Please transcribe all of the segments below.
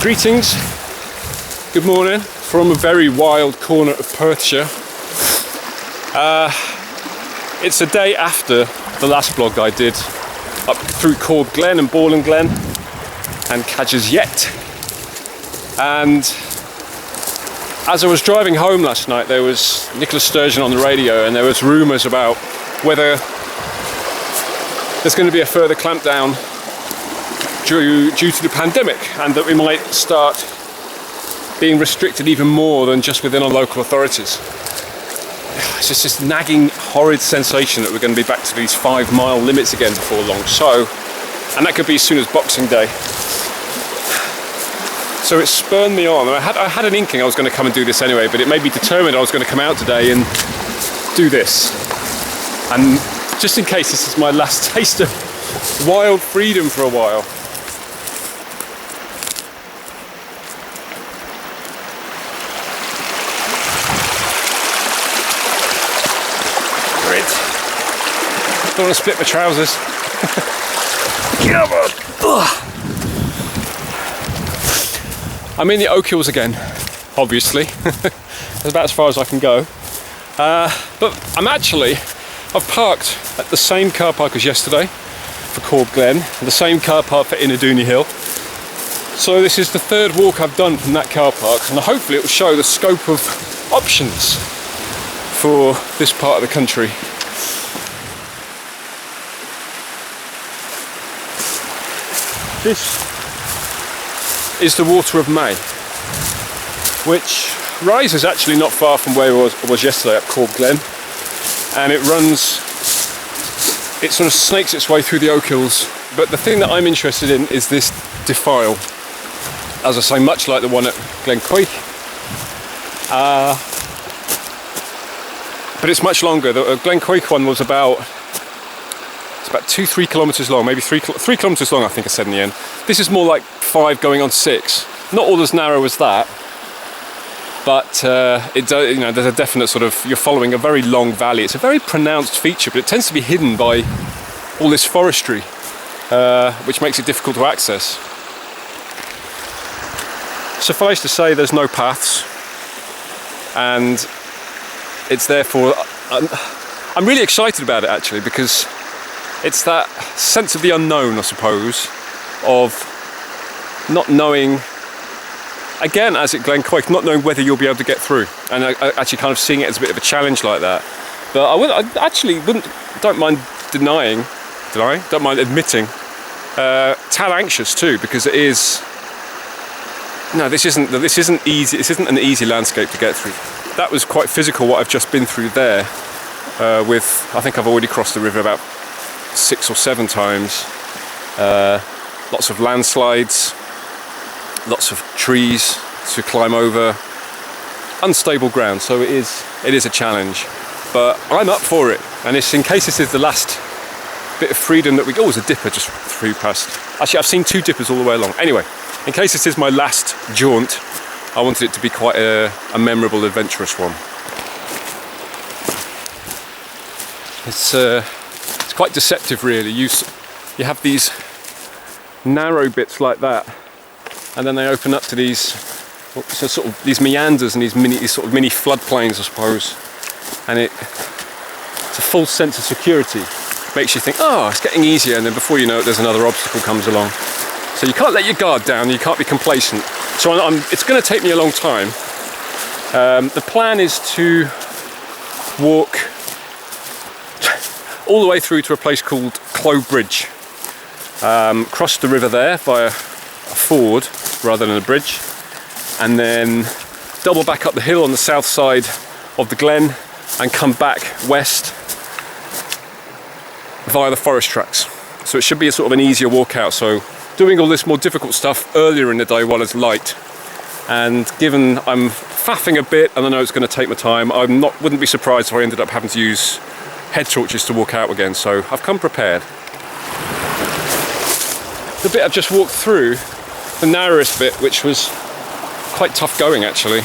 Greetings, good morning from a very wild corner of Perthshire. It's a day after the last vlog I did up through Corb Glen and Borland Glen and Cadger's Yet. And as I was driving home last night, there was Nicola Sturgeon on the radio, and there was rumours about whether there's going to be a further clampdown due to the pandemic, and that we might start being restricted even more than just within our local authorities. It's just this nagging, horrid sensation that we're going to be back to these 5-mile limits again before long. So, and that could be as soon as Boxing Day. So it spurred me on. I had an inkling I was going to come and do this anyway, but it made me determined I was going to come out today and do this. And just in case this is my last taste of wild freedom for a while. Don't want to split my trousers. Come on. I'm in the Oak Hills again, obviously. That's about as far as I can go. But I've parked at the same car park as yesterday for Corb Glen, and the same car park for Innerdooney Hill. So this is the third walk I've done from that car park, and hopefully it will show the scope of options for this part of the country. This is the Water of May, which rises actually not far from where I was yesterday at Corb Glen, and it sort of snakes its way through the Oak Hills. But the thing that I'm interested in is this defile, as I say, much like the one at Glen Quaich, but it's much longer. The Glen Quaich one was about 2-3 kilometres long, maybe 3 kilometres long, I think I said in the end. This is more like 5 going on 6. Not all as narrow as that, but there's a definite sort of, you're following a very long valley. It's a very pronounced feature, but it tends to be hidden by all this forestry, which makes it difficult to access. Suffice to say, there's no paths, and it's therefore, I'm really excited about it actually, because it's that sense of the unknown, I suppose, of not knowing, again, as at Glen Quaich, not knowing whether you'll be able to get through, and actually kind of seeing it as a bit of a challenge like that. But don't mind admitting, tad anxious too, because it is. No, this isn't easy. This isn't an easy landscape to get through. That was quite physical, what I've just been through there. I think I've already crossed the river about 6 or 7 times. Lots of landslides, lots of trees to climb over, unstable ground, so it is a challenge, but I'm up for it. And it's in case this is the last bit of freedom that we go. Oh, there's a dipper just through past. Actually, I've seen 2 dippers all the way along. Anyway, in case this is my last jaunt, I wanted it to be quite a memorable, adventurous one. It's quite deceptive, really. You have these narrow bits like that, and then they open up to these these meanders and these sort of mini floodplains, I suppose. And it's a false sense of security. Makes you think, oh, it's getting easier, and then before you know it, there's another obstacle comes along. So you can't let your guard down. You can't be complacent. So it's going to take me a long time. The plan is to walk all the way through to a place called Clough Bridge. Cross the river there via a ford rather than a bridge, and then double back up the hill on the south side of the glen and come back west via the forest tracks. So it should be a sort of an easier walk out. So doing all this more difficult stuff earlier in the day while it's light, and given I'm faffing a bit and I know it's going to take my time, wouldn't be surprised if I ended up having to use head torches to walk out again. So I've come prepared. The bit I've just walked through, the narrowest bit, which was quite tough going actually,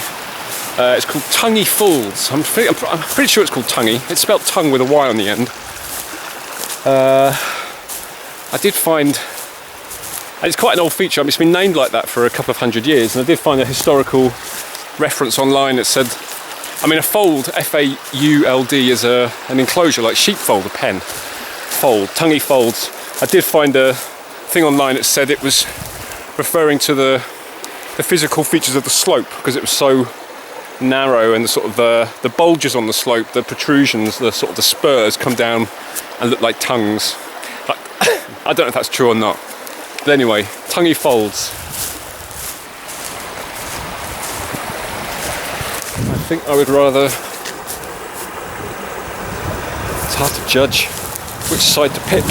it's called Tonguey Falls. I'm pretty sure it's called Tonguey. It's spelled tongue with a Y on the end. I did find And it's quite an old feature. I mean, it's been named like that for a couple of hundred years, and I did find a historical reference online that said, I mean, a fold, F-A-U-L-D, is an enclosure, like sheepfold, a pen. Fold, tonguey folds. I did find a thing online that said it was referring to the physical features of the slope, because it was so narrow, and the sort of the bulges on the slope, the protrusions, the sort of the spurs come down and look like tongues. Like, I don't know if that's true or not. But anyway, tonguey folds. I think I would rather, it's hard to judge which side to pick.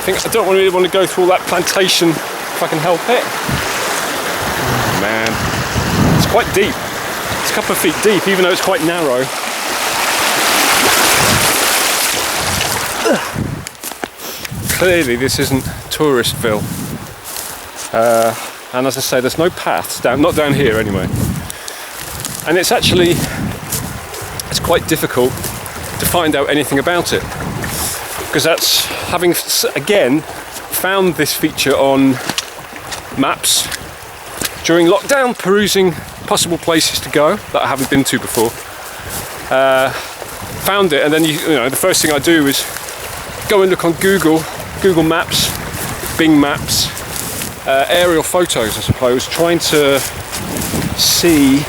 I don't really want to go through all that plantation if I can help it. Oh, man, it's quite deep. It's a couple of feet deep, even though it's quite narrow. Clearly this isn't Touristville. And as I say, there's no paths down, not down here anyway. And it's actually, it's quite difficult to find out anything about it. Because that's, having again found this feature on maps during lockdown, perusing possible places to go that I haven't been to before. Found it, and then you know, the first thing I do is go and look on Google Maps, Bing Maps, aerial photos, I suppose, trying to see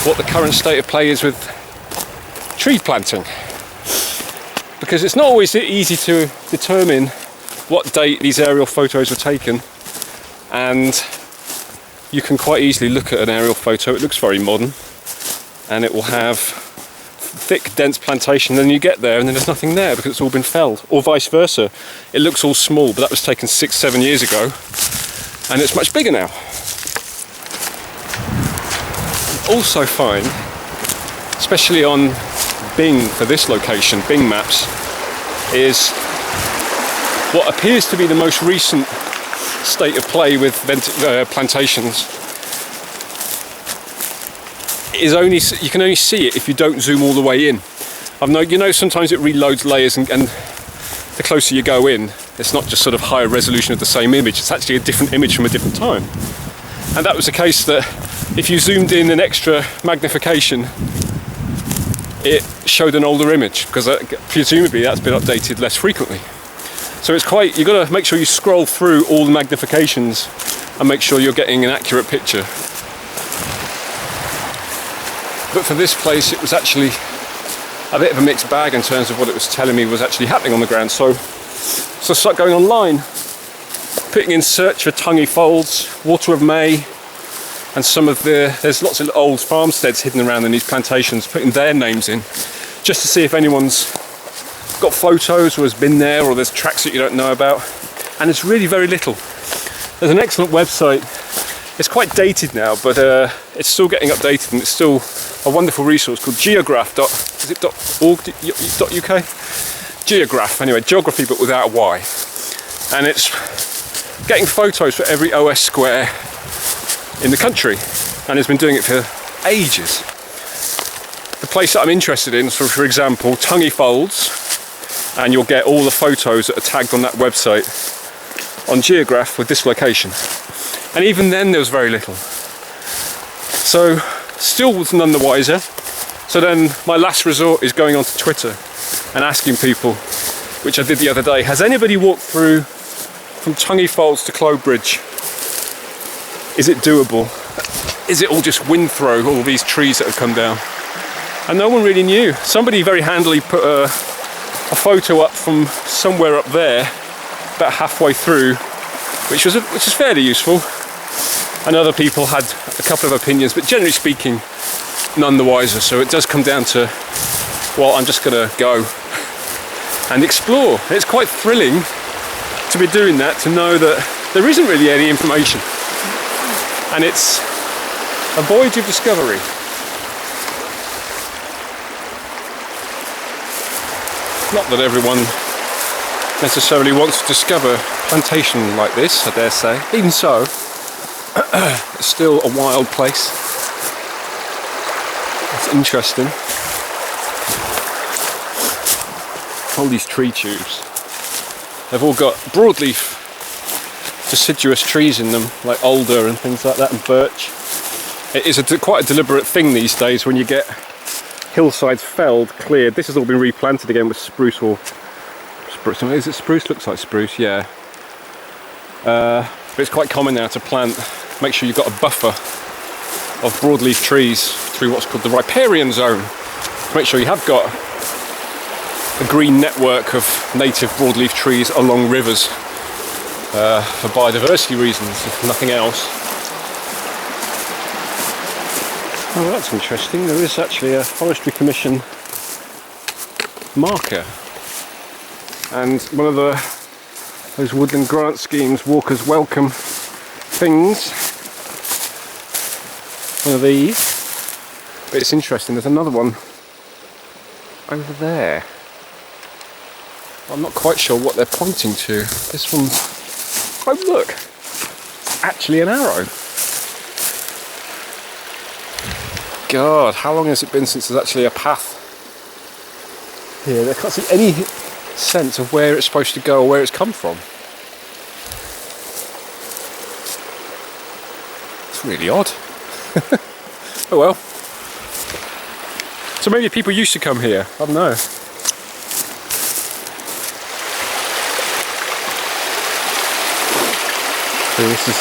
what the current state of play is with tree planting. Because it's not always easy to determine what date these aerial photos were taken, and you can quite easily look at an aerial photo, it looks very modern, and it will have thick, dense plantation, and then you get there and then there's nothing there because it's all been felled, or vice versa. It looks all small, but that was taken 6-7 years ago, and it's much bigger now. Also find, especially on Bing for this location, Bing Maps, is what appears to be the most recent state of play with plantations. Is only, you can only see it if you don't zoom all the way in. You know, sometimes it reloads layers, and the closer you go in, it's not just sort of higher resolution of the same image, it's actually a different image from a different time. And that was the case that if you zoomed in an extra magnification, it showed an older image, because presumably that's been updated less frequently. So it's quite, you've got to make sure you scroll through all the magnifications and make sure you're getting an accurate picture. But for this place, it was actually a bit of a mixed bag in terms of what it was telling me was actually happening on the ground. So I start going online, putting in search for tonguey folds, water of May, and there's lots of old farmsteads hidden around in these plantations, putting their names in, just to see if anyone's got photos or has been there, or there's tracks that you don't know about. And it's really very little. There's an excellent website. It's quite dated now, but it's still getting updated, and it's still a wonderful resource called geograph.org.uk? Geograph, anyway, geography but without a Y. And it's getting photos for every OS square in the country, and it's been doing it for ages. The place that I'm interested in, so for example, tonguey folds, and you'll get all the photos that are tagged on that website on Geograph with this location. And even then there was very little. So still was none the wiser. So then my last resort is going onto Twitter and asking people, which I did the other day, has anybody walked through from Tonguey Folds to Clow Bridge? Is it doable? Is it all just wind throw, all these trees that have come down? And no one really knew. Somebody very handily put a photo up from somewhere up there, about halfway through, which is fairly useful. And other people had a couple of opinions, but generally speaking, none the wiser. So it does come down to, well, I'm just going to go and explore. It's quite thrilling to be doing that, to know that there isn't really any information. And it's a voyage of discovery. Not that everyone necessarily wants to discover plantation like this, I dare say. Even so, it's still a wild place. It's interesting. All these tree tubes. They've all got broadleaf deciduous trees in them, like alder and things like that, and birch. It is quite a deliberate thing these days when you get hillsides felled, cleared. This has all been replanted again with spruce or spruce. Is it spruce? Looks like spruce, yeah. But it's quite common now to plant, make sure you've got a buffer of broadleaf trees through what's called the riparian zone. Make sure you have got a green network of native broadleaf trees along rivers for biodiversity reasons, if nothing else. Oh, that's interesting. There is actually a Forestry Commission marker, and one of those woodland grant schemes, Walker's Welcome things. One of these. But it's interesting. There's another one over there. I'm not quite sure what they're pointing to. This one's... oh look! It's actually an arrow. God, how long has it been since there's actually a path here? I can't see any sense of where it's supposed to go or where it's come from. It's really odd. Oh well. So maybe people used to come here, I don't know. So this is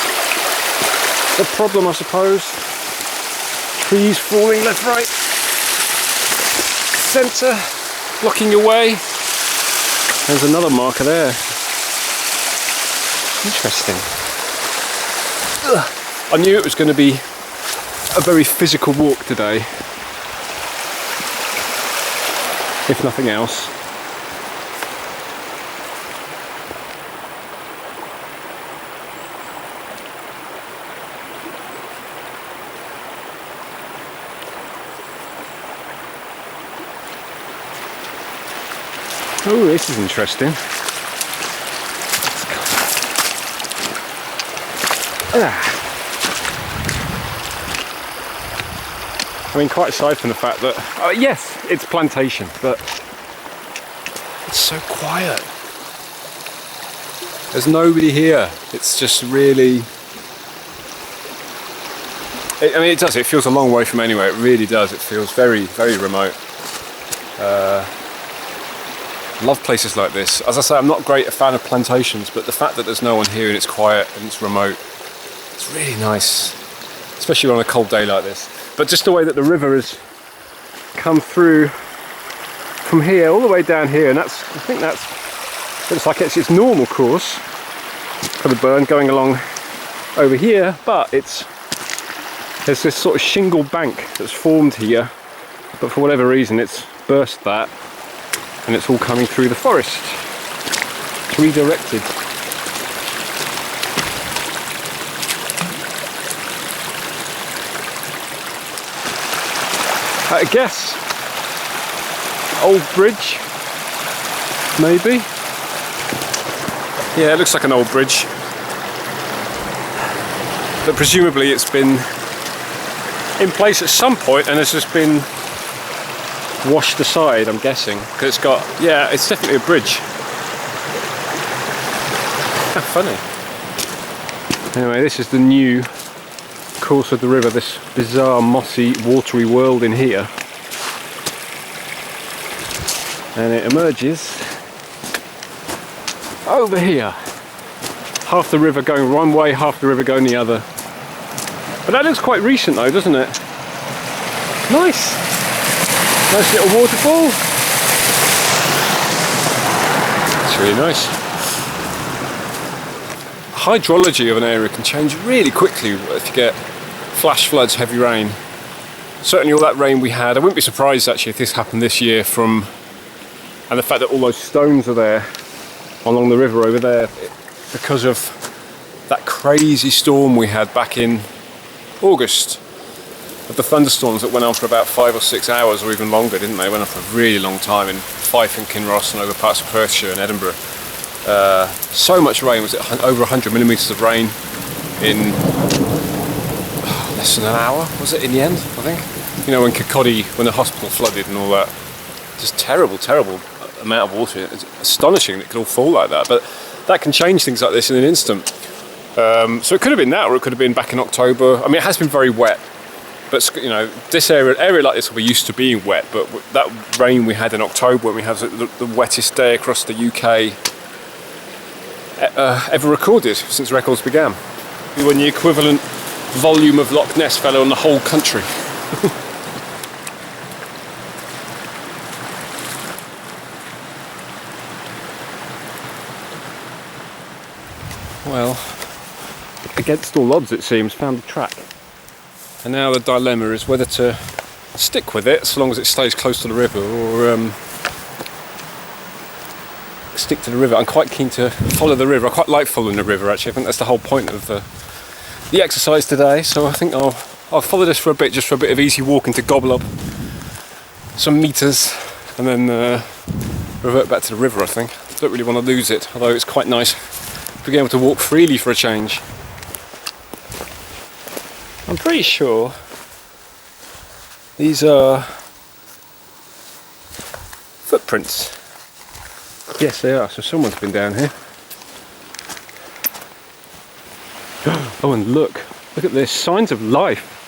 the problem, I suppose. Trees falling left, right, centre, blocking your way. There's another marker there. Interesting. Ugh. I knew it was going to be a very physical walk today, if nothing else. Oh, this is interesting. I mean, quite aside from the fact that, yes, it's plantation, but it's so quiet. There's nobody here. It's just really... I mean, it does. It feels a long way from anywhere. It really does. It feels very, very remote. Love places like this. As I say, I'm not a fan of plantations, but the fact that there's no one here and it's quiet and it's remote, it's really nice, especially on a cold day like this. But just the way that the river has come through from here all the way down here, and I think that's looks like it's its normal course for the burn going along over here, but there's this sort of shingle bank that's formed here, but for whatever reason it's burst that. And it's all coming through the forest. It's redirected. I guess old bridge, maybe. Yeah, it looks like an old bridge. But presumably it's been in place at some point and has just been washed aside, I'm guessing, because it's got, yeah, it's definitely a bridge. How funny. Anyway, this is the new course of the river, this bizarre, mossy, watery world in here. And it emerges over here. Half the river going one way, half the river going the other. But that looks quite recent though, doesn't it? Nice! Nice little waterfall. It's really nice. Hydrology of an area can change really quickly if you get flash floods, heavy rain. Certainly all that rain we had, I wouldn't be surprised actually if this happened this year and the fact that all those stones are there along the river over there because of that crazy storm we had back in August. Of the thunderstorms that went on for about 5 or 6 hours or even longer, didn't they? Went on for a really long time in Fife and Kinross and over parts of Perthshire and Edinburgh. So much rain, was it over 100 millimetres of rain in less than an hour, was it in the end, I think? You know, when Kirkcaldy, when the hospital flooded and all that. Just terrible, terrible amount of water. It's astonishing that it could all fall like that, but that can change things like this in an instant. So it could have been that, or it could have been back in October. I mean, it has been very wet, but you know, this area like this will be used to being wet. But that rain we had in October, when we had the wettest day across the UK ever recorded since records began, when the equivalent volume of Loch Ness fell on the whole country. Well, against all odds it seems, found the track. And now the dilemma is whether to stick with it, so long as it stays close to the river, or stick to the river. I'm quite keen to follow the river. I quite like following the river, actually. I think that's the whole point of the exercise today. So I think I'll follow this for a bit, just for a bit of easy walking to gobble up some meters, and then revert back to the river, I think. I don't really want to lose it, although it's quite nice being able to walk freely for a change. I'm pretty sure these are footprints. Yes, they are. So someone's been down here. Oh, and look at this, signs of life.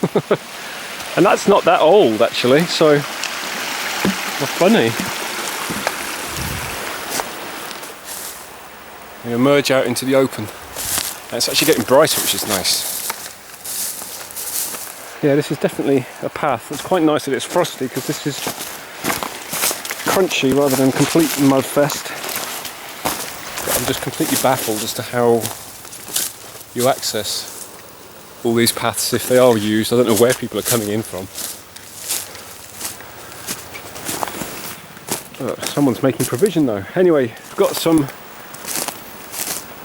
And that's not that old, actually, so how funny. We emerge out into the open, and it's actually getting brighter, which is nice. Yeah, this is definitely a path. It's quite nice that it's frosty, because this is crunchy rather than complete mud fest. But I'm just completely baffled as to how you access all these paths if they are used. I don't know where people are coming in from. Oh, someone's making provision though. Anyway, we've got some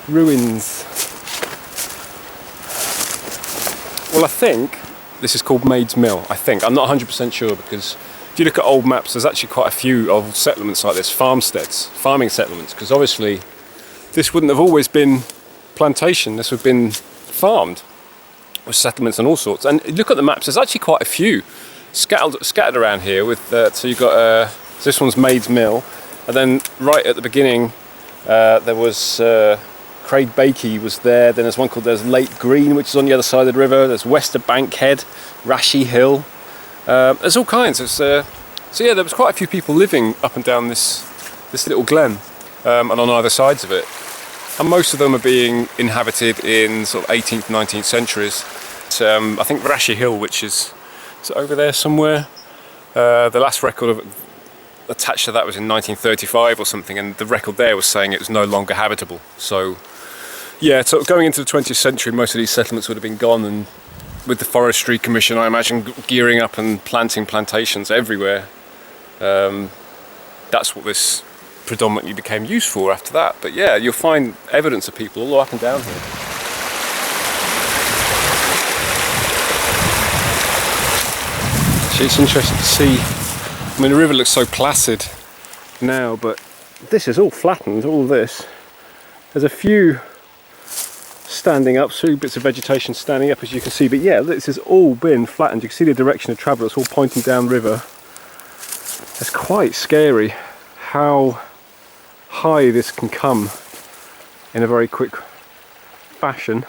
ruins. Well, I think this is called Maid's Mill, I think. I'm not 100% sure, because if you look at old maps, there's actually quite a few old settlements like this, farmsteads, farming settlements, because obviously this wouldn't have always been plantation, this would have been farmed, with settlements and all sorts. And look at the maps, there's actually quite a few scattered around here. With so you've got, so this one's Maid's Mill, and then right at the beginning there was Craig Bakey was there. Then there's one called Lake Green, which is on the other side of the river. There's Westerbankhead, Rashi Hill. There's all kinds. So yeah, there was quite a few people living up and down this little glen, and on either sides of it. And most of them are being inhabited in sort of 18th, 19th centuries. I think Rashi Hill, which is over there somewhere. The last record attached to that was in 1935 or something, and the record there was saying it was no longer habitable. So yeah, so going into the 20th century, most of these settlements would have been gone, and with the Forestry Commission, I imagine, gearing up and planting plantations everywhere, that's what this predominantly became used for after that. But yeah, you'll find evidence of people all up and down here. Actually, it's interesting to see. I mean, the river looks so placid now, but this is all flattened, all of this. There's a few standing up, two bits of vegetation standing up, as you can see, but yeah, this has all been flattened. You can see the direction of travel, it's all pointing down river. It's quite scary how high this can come in a very quick fashion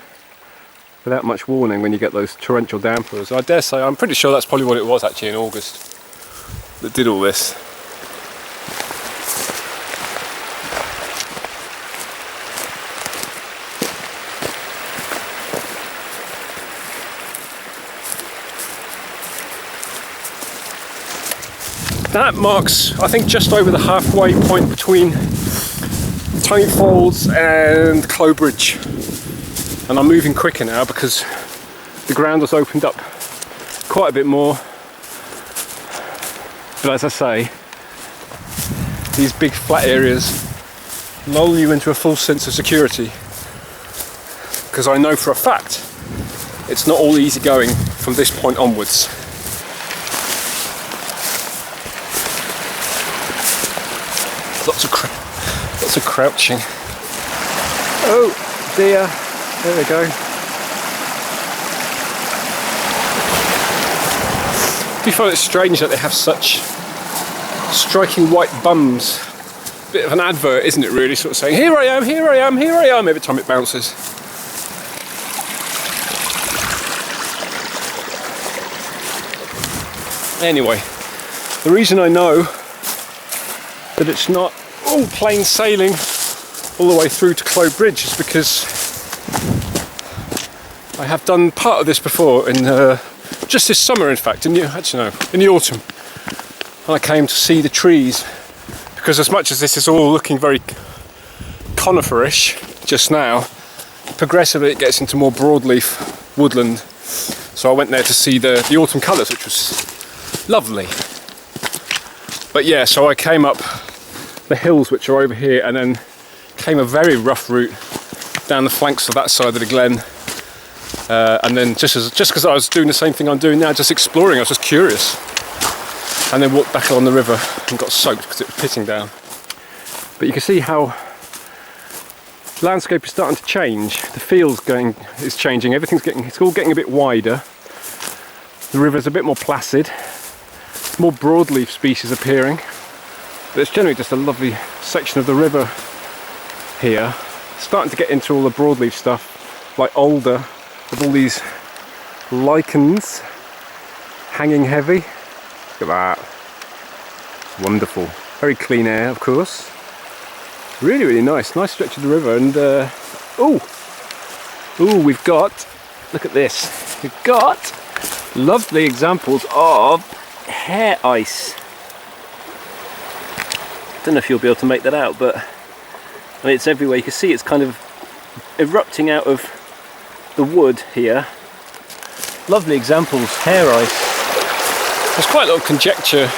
without much warning when you get those torrential downpours. I dare say, I'm pretty sure that's probably what it was actually in August that did all this. That marks, I think, just over the halfway point between Tiny Falls and Clowbridge. And I'm moving quicker now because the ground has opened up quite a bit more. But as I say, these big flat areas lull you into a false sense of security, because I know for a fact it's not all easy going from this point onwards. Lots of crouching. Oh dear, there we go. Do you find it strange that they have such striking white bums? Bit of an advert, isn't it, really? Sort of saying, here I am, here I am, here I am, every time it bounces. Anyway, the reason I know that it's not all plain sailing all the way through to Clow Bridge is because I have done part of this before in just this summer, in fact, in the autumn. And I came to see the trees, because as much as this is all looking very coniferish just now, progressively it gets into more broadleaf woodland. So I went there to see the autumn colours, which was lovely. But yeah, so I came up the hills which are over here and then came a very rough route down the flanks of that side of the glen. And then just because I was doing the same thing I'm doing now, just exploring, I was just curious. And then walked back along the river and got soaked because it was pissing down. But you can see how the landscape is starting to change. The field's is changing. It's all getting a bit wider. The river's a bit more placid. More broadleaf species appearing. But it's generally just a lovely section of the river here. Starting to get into all the broadleaf stuff, like alder, with all these lichens hanging heavy. Look at that. It's wonderful. Very clean air, of course. Really, really nice. Nice stretch of the river. And we've got, look at this. We've got lovely examples of hair ice. I don't know if you'll be able to make that out, but I mean, it's everywhere. You can see it's kind of erupting out of the wood here. Lovely examples, hair ice. There's quite a lot of conjecture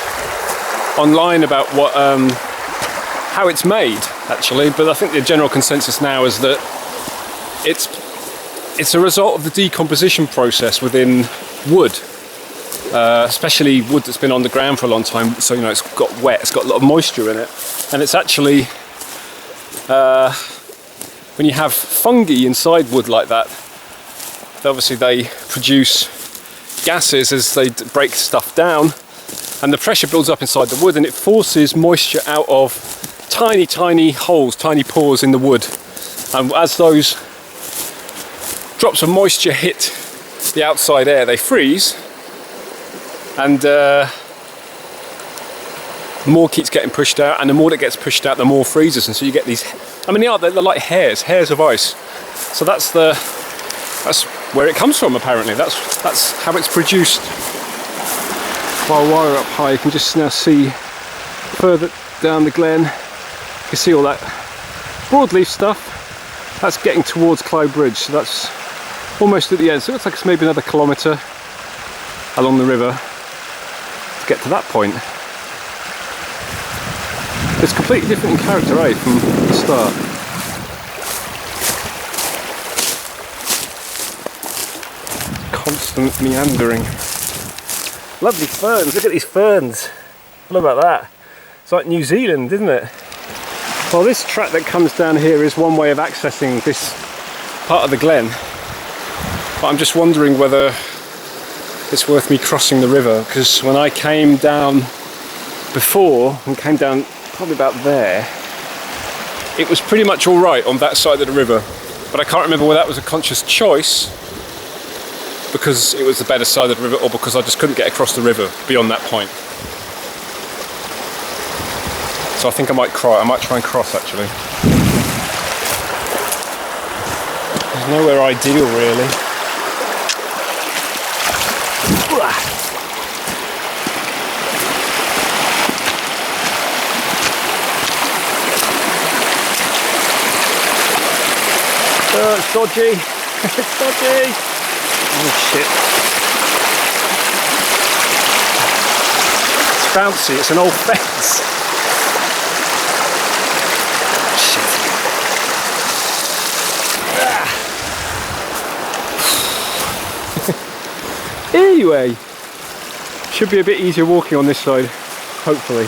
online about what, how it's made, actually, but I think the general consensus now is that it's a result of the decomposition process within wood, especially wood that's been on the ground for a long time. So it's got wet, it's got a lot of moisture in it, and it's actually when you have fungi inside wood like that, obviously they produce gases as they break stuff down, and the pressure builds up inside the wood and it forces moisture out of tiny holes, tiny pores in the wood. And as those drops of moisture hit the outside air, they freeze, and more keeps getting pushed out, and the more that gets pushed out, the more freezes, and so you get these. I mean, they're like hairs of ice. So that's where it comes from, apparently. That's how it's produced. While we're up high, you can just now see further down the glen. You can see all that broadleaf stuff. That's getting towards Clow Bridge, so that's almost at the end. So it looks like it's maybe another kilometre along the river to get to that point. It's completely different in character, from the start. Constant meandering. Lovely ferns, look at these ferns. What about that? It's like New Zealand, isn't it? Well, this track that comes down here is one way of accessing this part of the glen. But I'm just wondering whether it's worth me crossing the river, because when I came down before, and came down probably about there, it was pretty much all right on that side of the river. But I can't remember whether that was a conscious choice, because it was the better side of the river, or because I just couldn't get across the river beyond that point. So I think I might try and cross, actually. There's nowhere ideal, really. Oh, it's dodgy. It's dodgy. Oh shit. It's bouncy, it's an old fence. Shit. Anyway, should be a bit easier walking on this side, hopefully.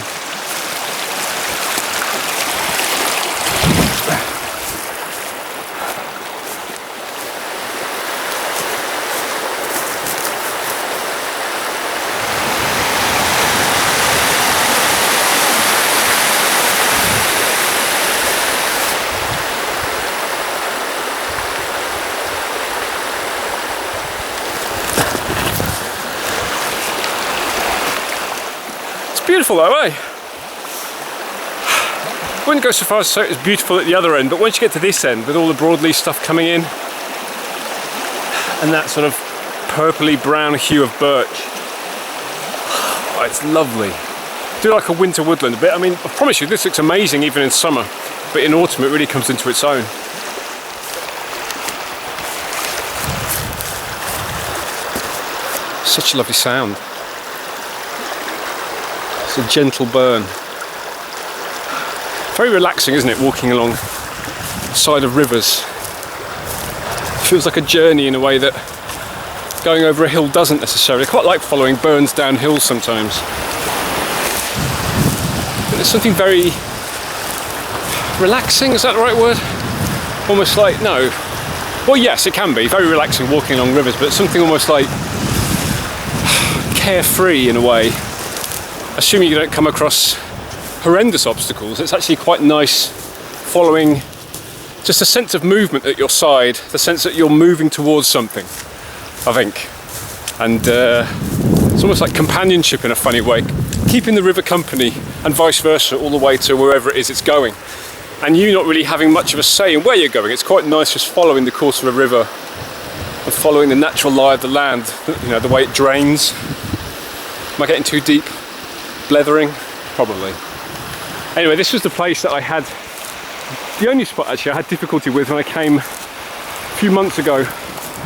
beautiful though, eh? I wouldn't go so far as to say it was beautiful at the other end, but once you get to this end with all the broadleaf stuff coming in and that sort of purpley brown hue of birch, oh, it's lovely. Do like a winter woodland a bit. I mean, I promise you this looks amazing even in summer, but in autumn it really comes into its own. Such a lovely sound. It's a gentle burn. Very relaxing, isn't it, walking along the side of rivers. It feels like a journey in a way that going over a hill doesn't necessarily. I quite like following burns down hills sometimes. But there's something very relaxing, is that the right word? Almost like, no. Well, yes, it can be very relaxing walking along rivers, but something almost like carefree in a way. Assuming you don't come across horrendous obstacles, it's actually quite nice following just a sense of movement at your side, the sense that you're moving towards something, I think. And it's almost like companionship in a funny way, keeping the river company and vice versa all the way to wherever it is it's going. And you not really having much of a say in where you're going. It's quite nice just following the course of a river and following the natural lie of the land, you know, the way it drains. Am I getting too deep? Blethering? Probably. Anyway, this was the place that I had, the only spot actually I had difficulty with when I came a few months ago,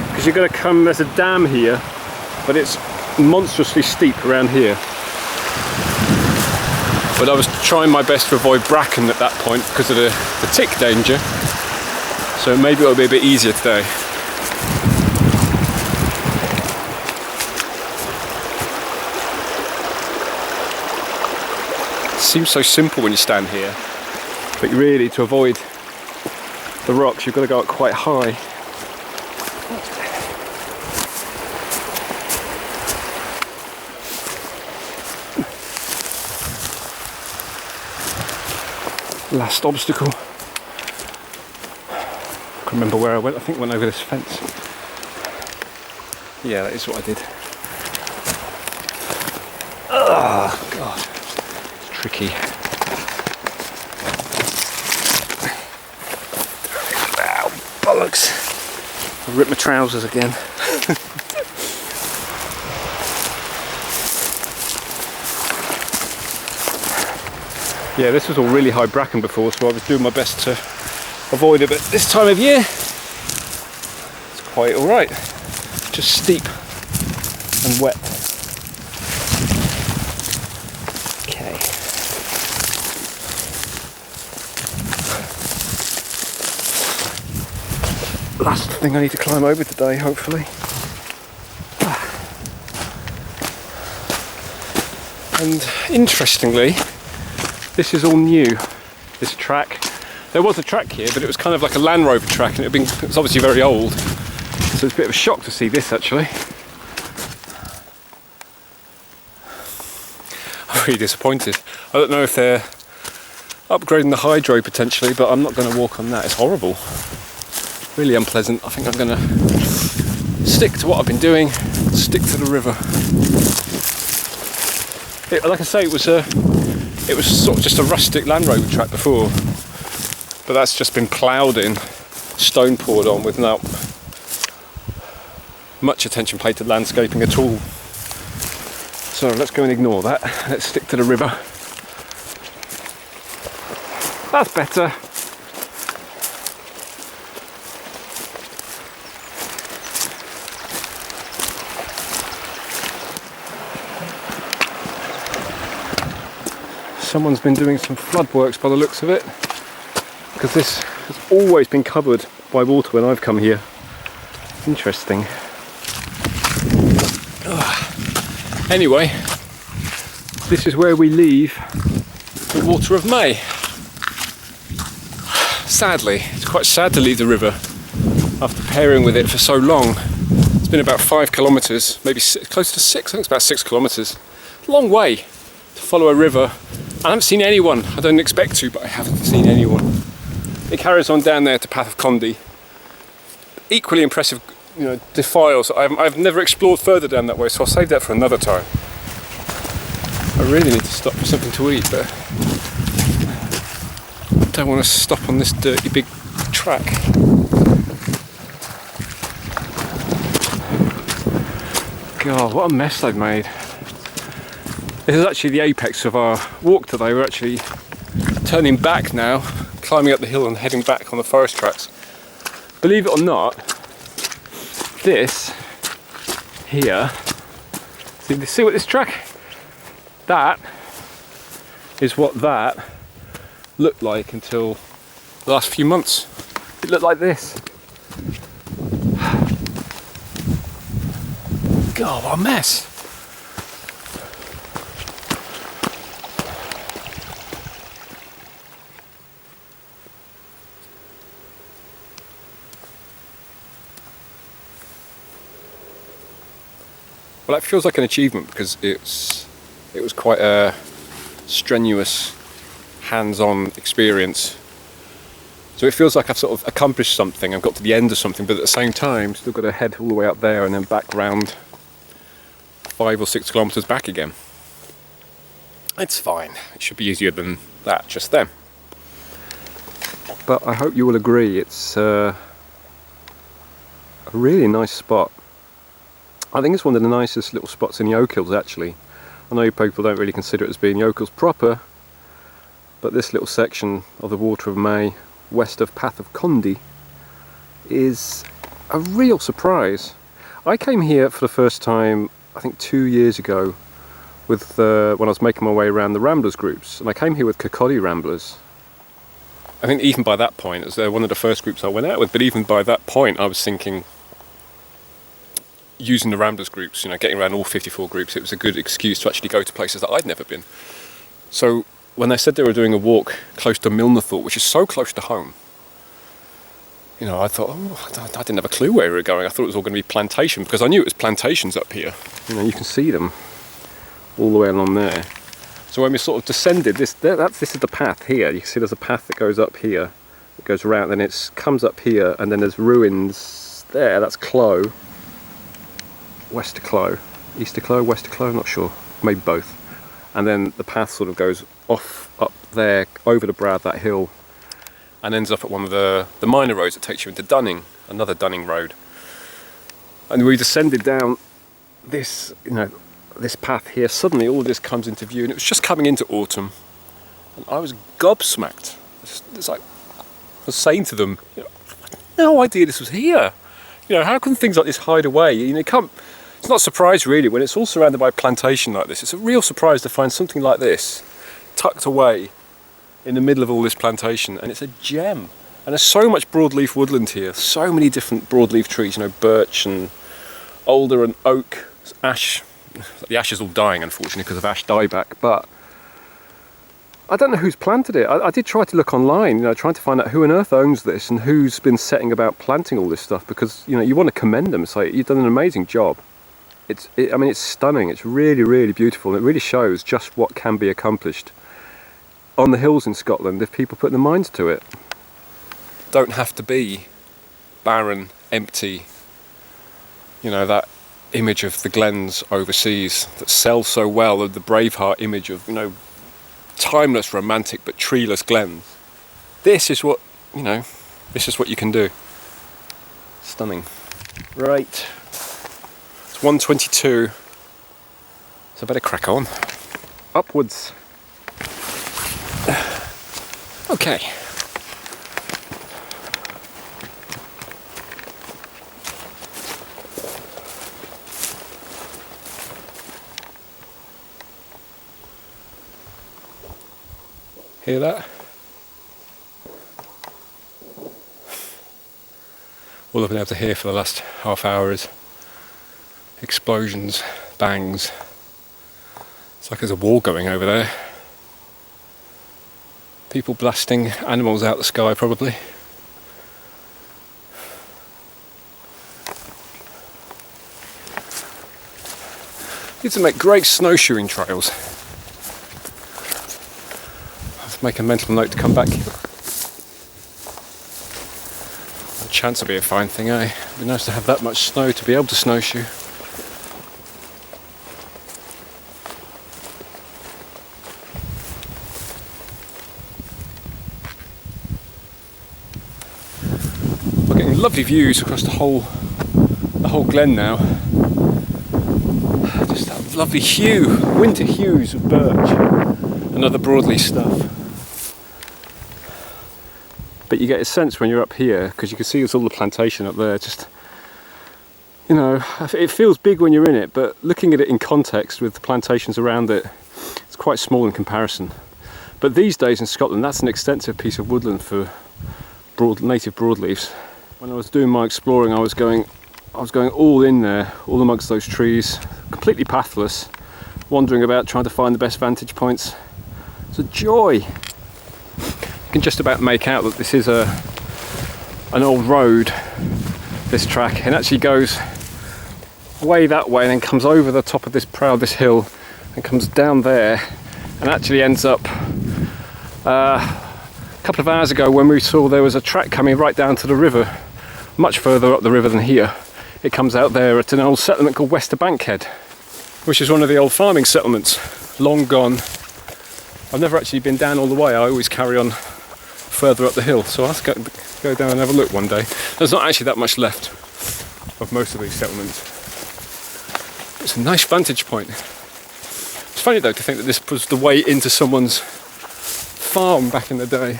because you're going to come, there's a dam here, but it's monstrously steep around here. But I was trying my best to avoid bracken at that point because of the tick danger, so maybe it'll be a bit easier today. Seems so simple when you stand here, but really to avoid the rocks you've got to go up quite high. Last obstacle. I can't remember where I went. I think I went over this fence. Yeah, that is what I did. Oh God. Tricky. Ow, bollocks. I ripped my trousers again. Yeah, this was all really high bracken before, so I was doing my best to avoid it, but this time of year it's quite alright. Just steep and wet. Last thing I need to climb over today, hopefully. And interestingly, this is all new, this track. There was a track here, but it was kind of like a Land Rover track, and it was obviously very old. So it's a bit of a shock to see this actually. I'm really disappointed. I don't know if they're upgrading the hydro potentially, but I'm not going to walk on that. It's horrible. Really unpleasant. I think I'm going to stick to what I've been doing, stick to the river. Like I say, it was sort of just a rustic Land Rover track before, but that's just been ploughed in, stone poured on without much attention paid to landscaping at all. So let's go and ignore that. Let's stick to the river. That's better. Someone's been doing some flood works by the looks of it, because this has always been covered by water when I've come here. Interesting. Anyway, this is where we leave the water of May. Sadly, it's quite sad to leave the river after pairing with it for so long. It's been about 5 kilometres, maybe close to 6, I think it's about 6 kilometres. Long way to follow a river. I haven't seen anyone. I don't expect to, but I haven't seen anyone. It carries on down there to Path of Condi. Equally impressive, you know, defiles. I've never explored further down that way, so I'll save that for another time. I really need to stop for something to eat, but I don't want to stop on this dirty big track. God, what a mess they've made. This is actually the apex of our walk today. We're actually turning back now, climbing up the hill and heading back on the forest tracks. Believe it or not, this here, see what this track? That is what that looked like until the last few months. It looked like this. God, what a mess. Well, that feels like an achievement because it was quite a strenuous, hands-on experience. So it feels like I've sort of accomplished something, I've got to the end of something, but at the same time, still got to head all the way up there and then back round 5 or 6 kilometres back again. It's fine. It should be easier than that just then. But I hope you will agree, it's a really nice spot. I think it's one of the nicest little spots in the Oak Hills actually. I know people don't really consider it as being the Oak Hills proper, but this little section of the Water of May, west of Path of Condi, is a real surprise. I came here for the first time, I think 2 years ago, with when I was making my way around the Ramblers groups, and I came here with Kirkcaldy Ramblers. I think even by that point, as they're one of the first groups I went out with, but even by that point I was thinking, using the Ramblers groups, you know, getting around all 54 groups, it was a good excuse to actually go to places that I'd never been. So when they said they were doing a walk close to Milnathort, which is so close to home, you know, I thought, oh, I didn't have a clue where we were going. I thought it was all going to be plantation, because I knew it was plantations up here. You know, you can see them all the way along there. So when we sort of descended, this is the path here. You can see there's a path that goes up here, it goes around, then it comes up here, and then there's ruins there. That's Clough. West of Clough, East of Clough, West of Clough, I'm not sure, maybe both. And then the path sort of goes off up there over the brow of that hill and ends up at one of the minor roads that takes you into Dunning, another Dunning road. And we descended down this, you know, this path here. Suddenly all of this comes into view, and it was just coming into autumn, and I was gobsmacked. It's like I was saying to them, you know, I had no idea this was here. You know, how can things like this hide away? You know, it's not a surprise really when it's all surrounded by plantation like this. It's a real surprise to find something like this tucked away in the middle of all this plantation, and it's a gem. And there's so much broadleaf woodland here, so many different broadleaf trees, you know, birch and alder and oak, ash. The ash is all dying unfortunately because of ash dieback, but I don't know who's planted it. I did try to look online, you know, trying to find out who on earth owns this and who's been setting about planting all this stuff, because, you know, you want to commend them. It's like, you've done an amazing job. I mean, it's stunning. It's really, really beautiful. And it really shows just what can be accomplished on the hills in Scotland if people put their minds to it. Don't have to be barren, empty, you know, that image of the glens overseas that sells so well, the Braveheart image of, you know, timeless, romantic but treeless glens. This is what, you know, this is what you can do. Stunning. Right, it's 1:22, so I better crack on. Upwards. Okay. Hear that? All I've been able to hear for the last half hour is explosions, bangs. It's like there's a war going over there. People blasting animals out the sky, probably. Need to make great snowshoeing trails. Make a mental note to come back. A chance will be a fine thing, eh? It'd be nice to have that much snow to be able to snowshoe. lovely views across the whole glen now. Just that lovely hue, winter hues of birch and other broadleaf stuff. But you get a sense when you're up here, because you can see there's all the plantation up there, just, you know, it feels big when you're in it, but looking at it in context with the plantations around it, it's quite small in comparison. But these days in Scotland, that's an extensive piece of woodland for native broadleaves. When I was doing my exploring, I was going all in there, all amongst those trees, completely pathless, wandering about trying to find the best vantage points. It's a joy. You can just about make out that this is an old road, this track, and actually goes way that way and then comes over the top of this hill and comes down there and actually ends up a couple of hours ago when we saw there was a track coming right down to the river, much further up the river than here. It comes out there at an old settlement called Westerbankhead, which is one of the old farming settlements, long gone. I've never actually been down all the way, I always carry on further up the hill, so I'll have to go down and have a look one day. There's not actually that much left of most of these settlements. It's a nice vantage point. It's funny though to think that this was the way into someone's farm back in the day.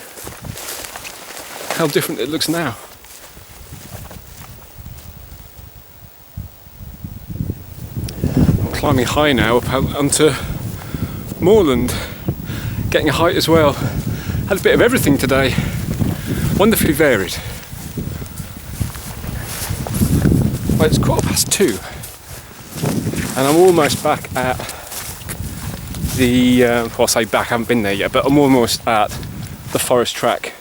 How different it looks now. I'm climbing high now up onto moorland, getting a height as well. Had a bit of everything today, wonderfully varied. Well, it's 2:15 and I'm almost back at the, well, I say back, I haven't been there yet, but I'm almost at the forest track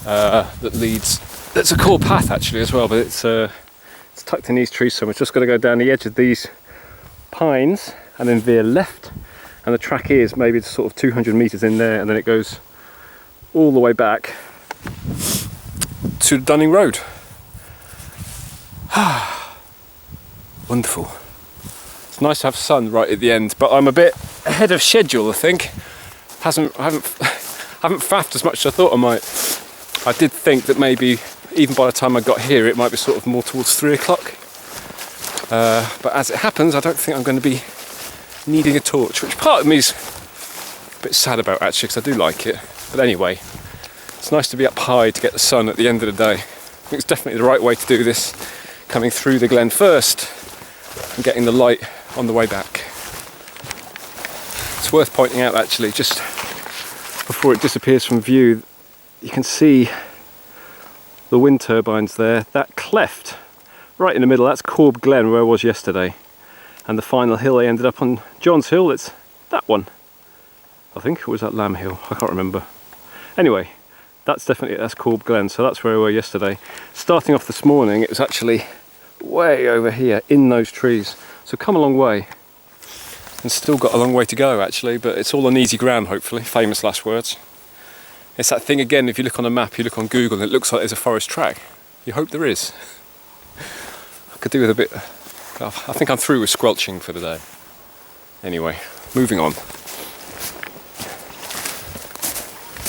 that leads, that's a cool path actually as well, but it's tucked in these trees, so we've just got to go down the edge of these pines and then veer left, and the track is maybe sort of 200 metres in there, and then it goes all the way back to Dunning Road. Wonderful. It's nice to have sun right at the end, but I'm a bit ahead of schedule, I think. I haven't faffed as much as I thought I might. I did think that maybe even by the time I got here it might be sort of more towards 3 o'clock. But as it happens, I don't think I'm going to be needing a torch, which part of me is a bit sad about actually, because I do like it. But anyway, it's nice to be up high to get the sun at the end of the day. I think it's definitely the right way to do this, coming through the glen first and getting the light on the way back. It's worth pointing out actually, just before it disappears from view, you can see the wind turbines there. That cleft right in the middle, that's Corb Glen where I was yesterday, and the final hill I ended up on, John's Hill, it's that one I think, or was that Lamb Hill? I can't remember. Anyway, that's Corb Glen, so that's where we were yesterday. Starting off this morning, it was actually way over here in those trees, so come a long way, and still got a long way to go actually, but it's all on easy ground hopefully. Famous last words. It's that thing again, if you look on a map, you look on Google and it looks like there's a forest track. You hope there is. I could do with a bit, I think I'm through with squelching for the day. Anyway, moving on.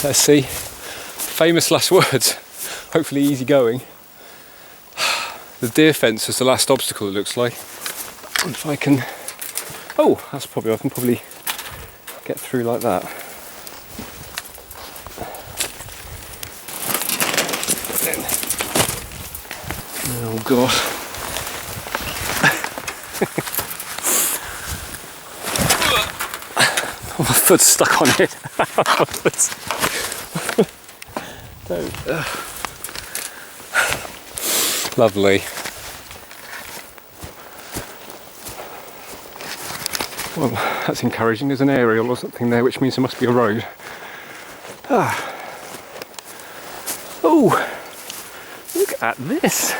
Let's see. Famous last words. Hopefully easy going. The deer fence is the last obstacle, it looks like. And if I can, oh, I can probably get through like that. Then, oh god. Oh, my foot's stuck on it. Don't. Lovely. Well, that's encouraging. There's an aerial or something there, which means there must be a road. Ah. Oh, look at this.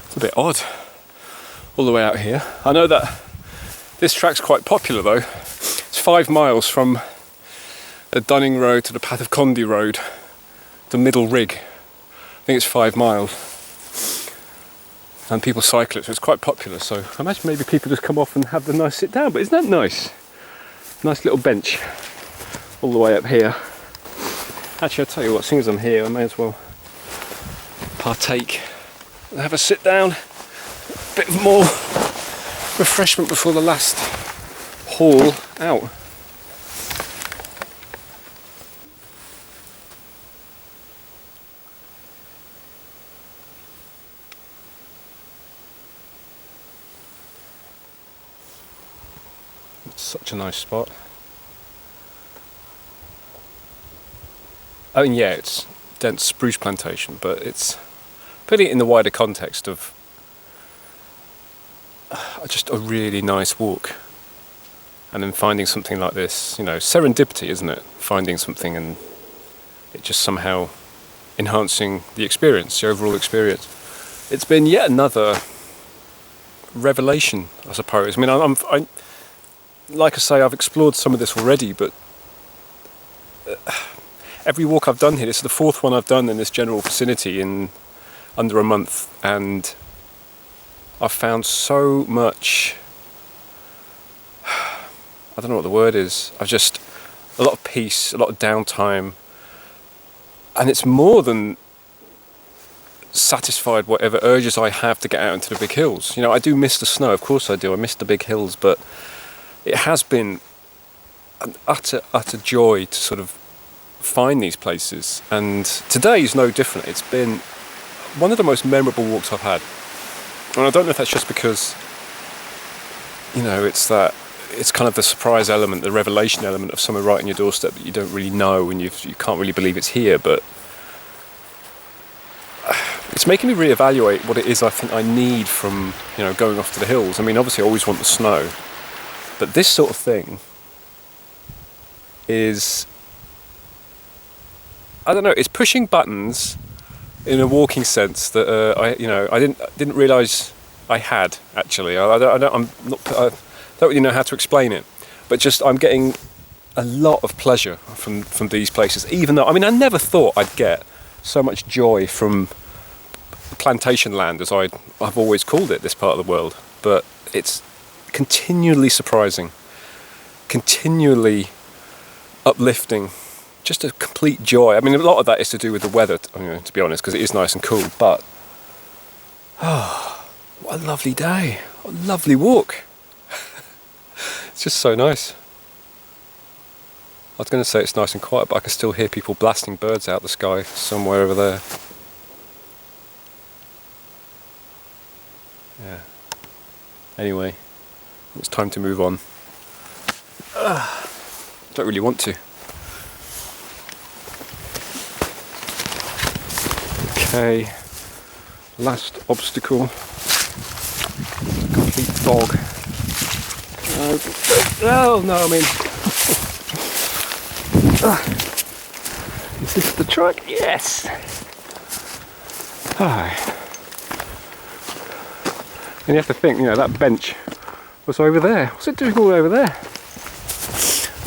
It's a bit odd, all the way out here. I know that this track's quite popular though. It's 5 miles from the Dunning Road to the Path of Condy Road, the Middle Rig. I think it's 5 miles. And people cycle it, so it's quite popular. So I imagine maybe people just come off and have the nice sit down, but isn't that nice? Nice little bench all the way up here. Actually, I'll tell you what, seeing as I'm here, I may as well partake and have a sit down. Bit of more refreshment before the last haul out. It's such a nice spot. I mean, yeah, it's dense spruce plantation, but it's putting it in the wider context of just a really nice walk. And then finding something like this, you know, serendipity, isn't it? Finding something and it just somehow enhancing the experience, the overall experience. It's been yet another revelation, I suppose. I mean, I like I say, I've explored some of this already, but every walk I've done here, this is the fourth one I've done in this general vicinity in under a month, and I've found so much, I don't know what the word is, I've just, a lot of peace, a lot of downtime, and it's more than satisfied whatever urges I have to get out into the big hills. You know, I do miss the snow, of course I do, I miss the big hills, but it has been an utter joy to sort of find these places, and today is no different. It's been one of the most memorable walks I've had, and I don't know if that's just because, you know, it's kind of the surprise element, the revelation element of somewhere right on your doorstep that you don't really know and you can't really believe it's here, but it's making me reevaluate what it is I think I need from, you know, going off to the hills. I mean, obviously I always want the snow, but this sort of thing is, I don't know, it's pushing buttons in a walking sense that I didn't realise I had actually. I don't really know how to explain it, but just I'm getting a lot of pleasure from these places. Even though, I mean, I never thought I'd get so much joy from plantation land, as I've always called it, this part of the world. But it's continually surprising, continually uplifting. Just a complete joy. I mean, a lot of that is to do with the weather, to be honest, because it is nice and cool, but what a lovely day. What a lovely walk. It's just so nice. I was going to say it's nice and quiet, but I can still hear people blasting birds out the sky somewhere over there. Yeah. Anyway, it's time to move on. Don't really want to. Okay, last obstacle, complete fog. Oh no, I mean, is this the truck? Yes! And you have to think, you know, that bench was over there. What's it doing all over there?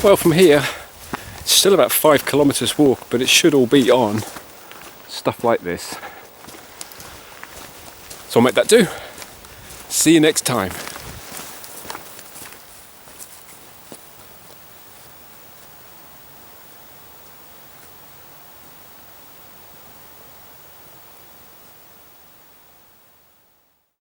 Well, from here, it's still about 5 kilometres walk, but it should all be on stuff like this. So I'll make that do. See you next time.